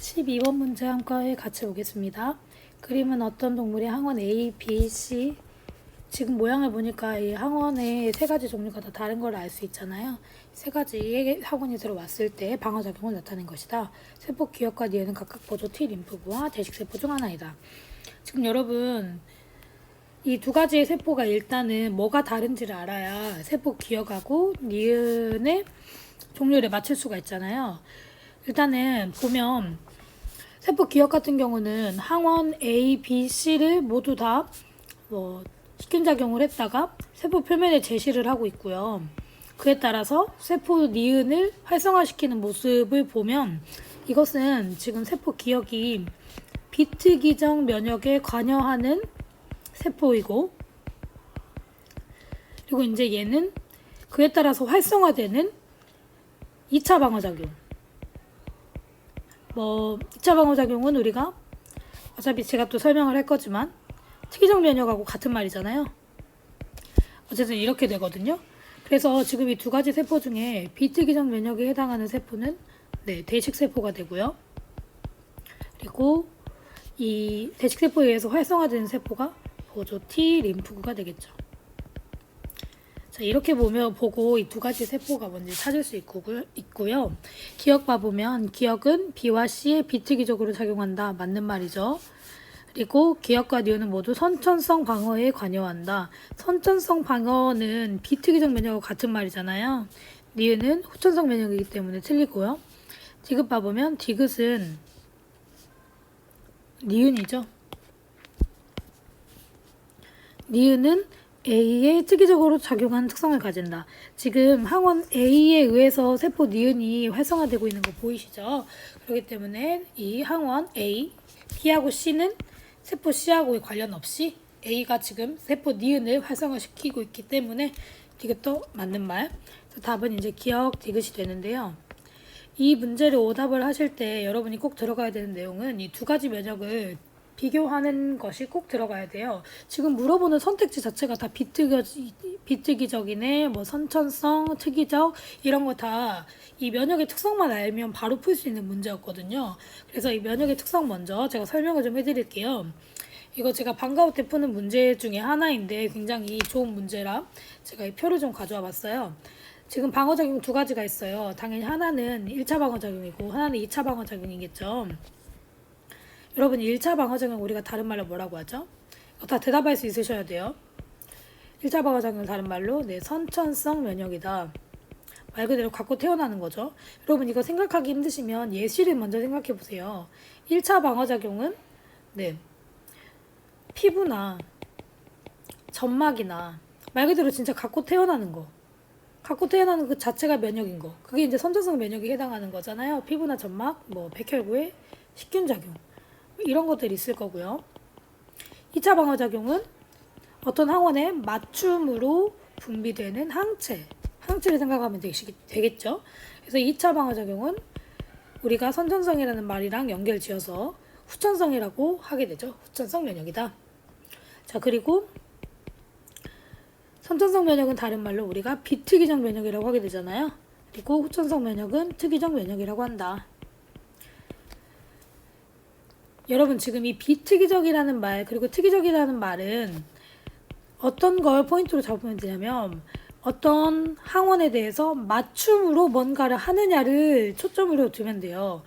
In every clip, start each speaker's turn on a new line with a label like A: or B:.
A: 12번 문제 함께 같이 보겠습니다. 그림은 어떤 동물의 항원 A, B, C. 지금 모양을 보니까 이 항원의 세 가지 종류가 다 다른 걸 알 수 있잖아요. 세 가지의 항원이 들어왔을 때 방어작용을 나타낸 것이다. 세포 기억과 니은은 각각 보조 T 림프구와 대식세포 중 하나이다. 지금 여러분 이 두 가지의 세포가 일단은 뭐가 다른지를 알아야 세포 기억하고 니은의 종류를 맞출 수가 있잖아요. 일단은 보면 세포 기억 같은 경우는 항원 A, B, C를 모두 다 식균작용을 했다가 세포 표면에 제시를 하고 있고요. 그에 따라서 세포 니은을 활성화시키는 모습을 보면 이것은 지금 세포 기억이 비특이적 면역에 관여하는 세포이고, 그리고 이제 얘는 그에 따라서 활성화되는 2차 방어작용. 2차 방어작용은 우리가 어차피 제가 또 설명을 할 거지만 특이적 면역하고 같은 말이잖아요. 어쨌든 이렇게 되거든요. 그래서 지금 이 두 가지 세포 중에 비특이적 면역에 해당하는 세포는 대식세포가 되고요. 그리고 이 대식세포에 의해서 활성화되는 세포가 보조 T 림프구가 되겠죠. 자, 이렇게 보고 이 두 가지 세포가 뭔지 찾을 수 있고요. 기억 봐보면 기억은 B와 C에 비특이적으로 작용한다. 맞는 말이죠. 그리고 기억과 니은은 모두 선천성 방어에 관여한다. 선천성 방어는 비특이적 면역과 같은 말이잖아요. 니은은 후천성 면역이기 때문에 틀리고요. 디귿 봐보면 디귿은 니은이죠. 니은은 A에 특이적으로 작용하는 특성을 가진다. 지금 항원 A에 의해서 세포 니은이 활성화되고 있는 거 보이시죠? 그렇기 때문에 이 항원 A, B하고 C는 세포 C하고의 관련 없이 A가 지금 세포 니은을 활성화시키고 있기 때문에 디귿도 맞는 말. 답은 이제 기억 디귿이 되는데요. 이 문제를 오답을 하실 때 여러분이 꼭 들어가야 되는 내용은 이 두 가지 면역을 비교하는 것이 꼭 들어가야 돼요. 지금 물어보는 선택지 자체가 다 비특이적이네, 선천성, 특이적 이런 거 다 이 면역의 특성만 알면 바로 풀 수 있는 문제였거든요. 그래서 이 면역의 특성 먼저 제가 설명을 좀 해드릴게요. 이거 제가 방과후 때 푸는 문제 중에 하나인데 굉장히 좋은 문제라 제가 이 표를 좀 가져와 봤어요. 지금 방어작용 두 가지가 있어요. 당연히 하나는 1차 방어작용이고 하나는 2차 방어작용이겠죠. 여러분 1차 방어작용 우리가 다른 말로 뭐라고 하죠? 다 대답할 수 있으셔야 돼요. 1차 방어작용을 다른 말로 선천성 면역이다. 말 그대로 갖고 태어나는 거죠. 여러분 이거 생각하기 힘드시면 예시를 먼저 생각해 보세요. 1차 방어작용은 피부나 점막이나 말 그대로 진짜 갖고 태어나는 거. 갖고 태어나는 그 자체가 면역인 거. 그게 이제 선천성 면역에 해당하는 거잖아요. 피부나 점막, 백혈구의 식균작용. 이런 것들이 있을 거고요. 2차 방어작용은 어떤 항원에 맞춤으로 분비되는 항체를 생각하면 되겠죠. 그래서 2차 방어작용은 우리가 선천성이라는 말이랑 연결 지어서 후천성이라고 하게 되죠. 후천성 면역이다. 자, 그리고 선천성 면역은 다른 말로 우리가 비특이적 면역이라고 하게 되잖아요. 그리고 후천성 면역은 특이적 면역이라고 한다. 여러분 지금 이 비특이적이라는 말 그리고 특이적이라는 말은 어떤 걸 포인트로 잡으면 되냐면 어떤 항원에 대해서 맞춤으로 뭔가를 하느냐를 초점으로 두면 돼요.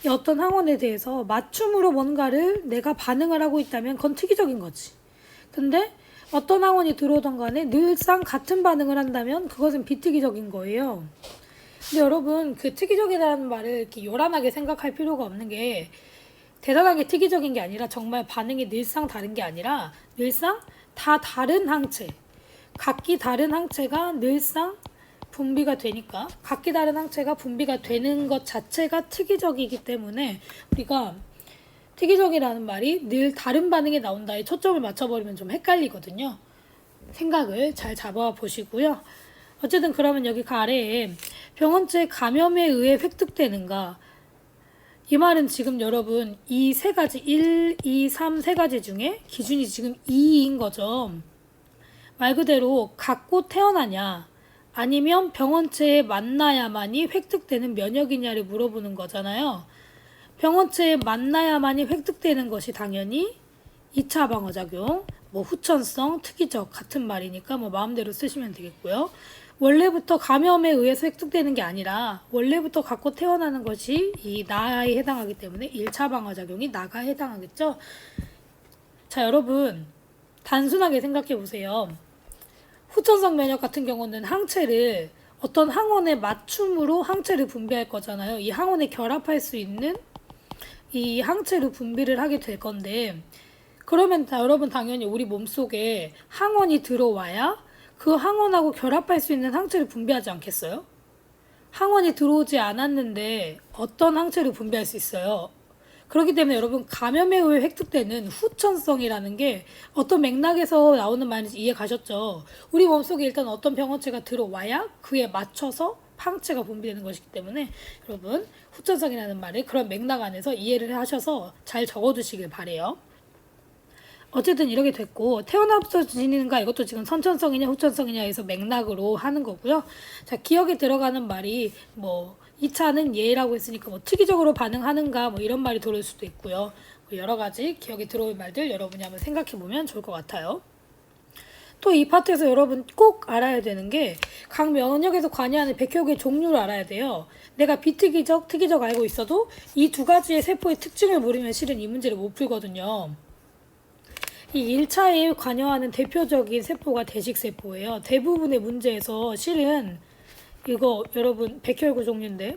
A: 이 어떤 항원에 대해서 맞춤으로 뭔가를 내가 반응을 하고 있다면 그건 특이적인 거지. 근데 어떤 항원이 들어오던 간에 늘상 같은 반응을 한다면 그것은 비특이적인 거예요. 근데 여러분 그 특이적이라는 말을 이렇게 요란하게 생각할 필요가 없는 게 대단하게 특이적인 게 아니라 정말 반응이 늘상 다른 게 아니라 늘상 다 다른 항체, 각기 다른 항체가 늘상 분비가 되니까 각기 다른 항체가 분비가 되는 것 자체가 특이적이기 때문에 우리가 특이적이라는 말이 늘 다른 반응이 나온다에 초점을 맞춰버리면 좀 헷갈리거든요. 생각을 잘 잡아보시고요. 어쨌든 그러면 여기 아래에 병원체 감염에 의해 획득되는가 이 말은 지금 여러분 이 세 가지 1, 2, 3 세 가지 중에 기준이 지금 2인 거죠. 말 그대로 갖고 태어나냐 아니면 병원체에 만나야만이 획득되는 면역이냐를 물어보는 거잖아요. 병원체에 만나야만이 획득되는 것이 당연히 2차 방어작용, 뭐 후천성, 특이적 같은 말이니까 뭐 마음대로 쓰시면 되겠고요. 원래부터 감염에 의해서 획득되는 게 아니라 원래부터 갖고 태어나는 것이 이 나에 해당하기 때문에 1차 방어작용이 나가 해당하겠죠. 자, 여러분 단순하게 생각해 보세요. 후천성 면역 같은 경우는 항체를 어떤 항원의 맞춤으로 항체를 분비할 거잖아요. 이 항원에 결합할 수 있는 이 항체로 분비를 하게 될 건데, 그러면 여러분 당연히 우리 몸속에 항원이 들어와야 그 항원하고 결합할 수 있는 항체를 분비하지 않겠어요? 항원이 들어오지 않았는데 어떤 항체를 분비할 수 있어요? 그렇기 때문에 여러분 감염에 의해 획득되는 후천성이라는 게 어떤 맥락에서 나오는 말인지 이해 가셨죠? 우리 몸속에 일단 어떤 병원체가 들어와야 그에 맞춰서 항체가 분비되는 것이기 때문에 여러분 후천성이라는 말을 그런 맥락 안에서 이해를 하셔서 잘 적어두시길 바래요. 어쨌든 이렇게 됐고, 태어나부터 지니는가 이것도 지금 선천성이냐 후천성이냐에서 맥락으로 하는 거고요. 자, 기억에 들어가는 말이 뭐 2차는 예라고 했으니까 뭐 특이적으로 반응하는가 뭐 이런 말이 들어올 수도 있고요. 뭐 여러 가지 기억에 들어올 말들 여러분이 한번 생각해 보면 좋을 것 같아요. 또 이 파트에서 여러분 꼭 알아야 되는 게 각 면역에서 관여하는 백혈구의 종류를 알아야 돼요. 내가 비특이적, 특이적 알고 있어도 이 두 가지의 세포의 특징을 모르면 실은 이 문제를 못 풀거든요. 이 1차에 관여하는 대표적인 세포가 대식세포예요. 대부분의 문제에서 실은 이거 여러분 백혈구 종류인데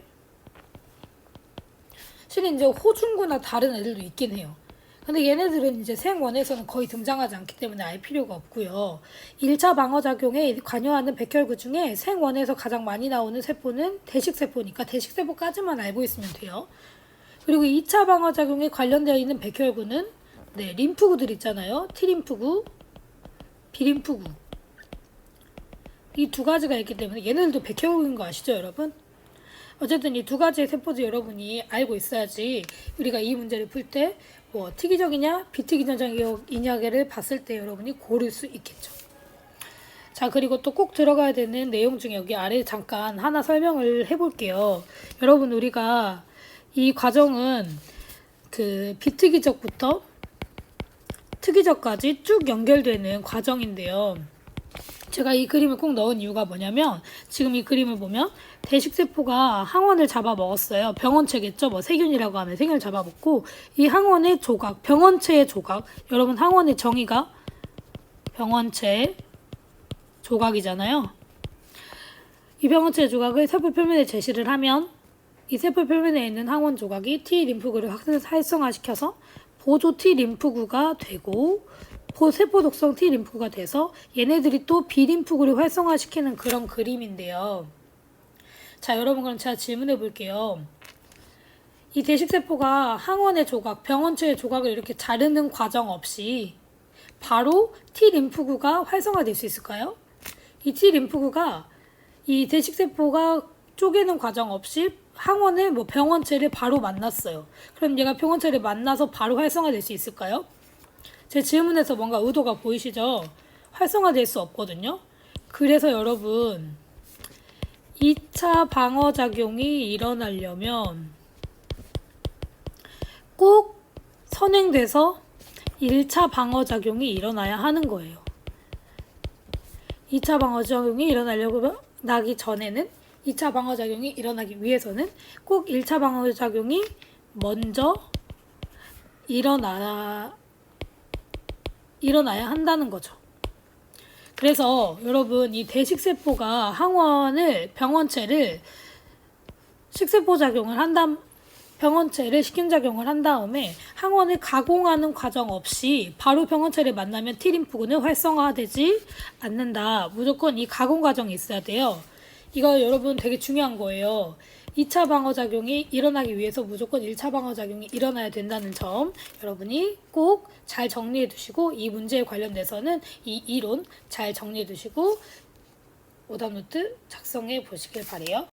A: 실은 이제 호중구나 다른 애들도 있긴 해요. 근데 얘네들은 이제 생원에서는 거의 등장하지 않기 때문에 알 필요가 없고요. 1차 방어작용에 관여하는 백혈구 중에 생원에서 가장 많이 나오는 세포는 대식세포니까 대식세포까지만 알고 있으면 돼요. 그리고 2차 방어작용에 관련되어 있는 백혈구는 네, 림프구들 있잖아요. T림프구, B림프구. 이 두 가지가 있기 때문에 얘네들도 백혈구인 거 아시죠, 여러분? 어쨌든 이 두 가지의 세포도 여러분이 알고 있어야지 우리가 이 문제를 풀 때 뭐 특이적이냐 비특이적이냐를 봤을 때 여러분이 고를 수 있겠죠. 자, 그리고 또 꼭 들어가야 되는 내용 중에 여기 아래 잠깐 하나 설명을 해볼게요. 여러분 우리가 이 과정은 그 비특이적부터 특이적까지 쭉 연결되는 과정인데요. 제가 이 그림을 꼭 넣은 이유가 뭐냐면 지금 이 그림을 보면 대식세포가 항원을 잡아먹었어요. 병원체겠죠. 뭐 세균이라고 하면 세균을 잡아먹고 이 항원의 조각, 병원체의 조각. 여러분 항원의 정의가 병원체 조각이잖아요. 이 병원체의 조각을 세포 표면에 제시를 하면 이 세포 표면에 있는 항원 조각이 T 림프구를 활성화시켜서 보조 T 림프구가 되고 세포 독성 T 림프구가 돼서 얘네들이 또 B 림프구를 활성화시키는 그런 그림인데요. 자, 여러분 그럼 제가 질문해 볼게요. 이 대식세포가 항원의 조각, 병원체의 조각을 이렇게 자르는 과정 없이 바로 T 림프구가 활성화될 수 있을까요? 이 T 림프구가 이 대식세포가 쪼개는 과정 없이 항원을 병원체를 바로 만났어요. 그럼 얘가 병원체를 만나서 바로 활성화될 수 있을까요? 제 질문에서 뭔가 의도가 보이시죠? 활성화될 수 없거든요. 그래서 여러분 2차 방어작용이 일어나려면 꼭 선행돼서 1차 방어작용이 일어나야 하는 거예요. 2차 방어작용이 일어나기 전에는 2차 방어작용이 일어나기 위해서는 꼭 1차 방어작용이 먼저 일어나야 한다는 거죠. 그래서 여러분 이 대식세포가 항원을 병원체를 식세포작용을 병원체를 식균작용을 한 다음에 항원을 가공하는 과정 없이 바로 병원체를 만나면 T림프구는 활성화되지 않는다. 무조건 이 가공 과정이 있어야 돼요. 이거 여러분 되게 중요한 거예요. 2차 방어작용이 일어나기 위해서 무조건 1차 방어작용이 일어나야 된다는 점 여러분이 꼭 잘 정리해 두시고 이 문제에 관련돼서는 이 이론 잘 정리해 두시고 오답노트 작성해 보시길 바래요.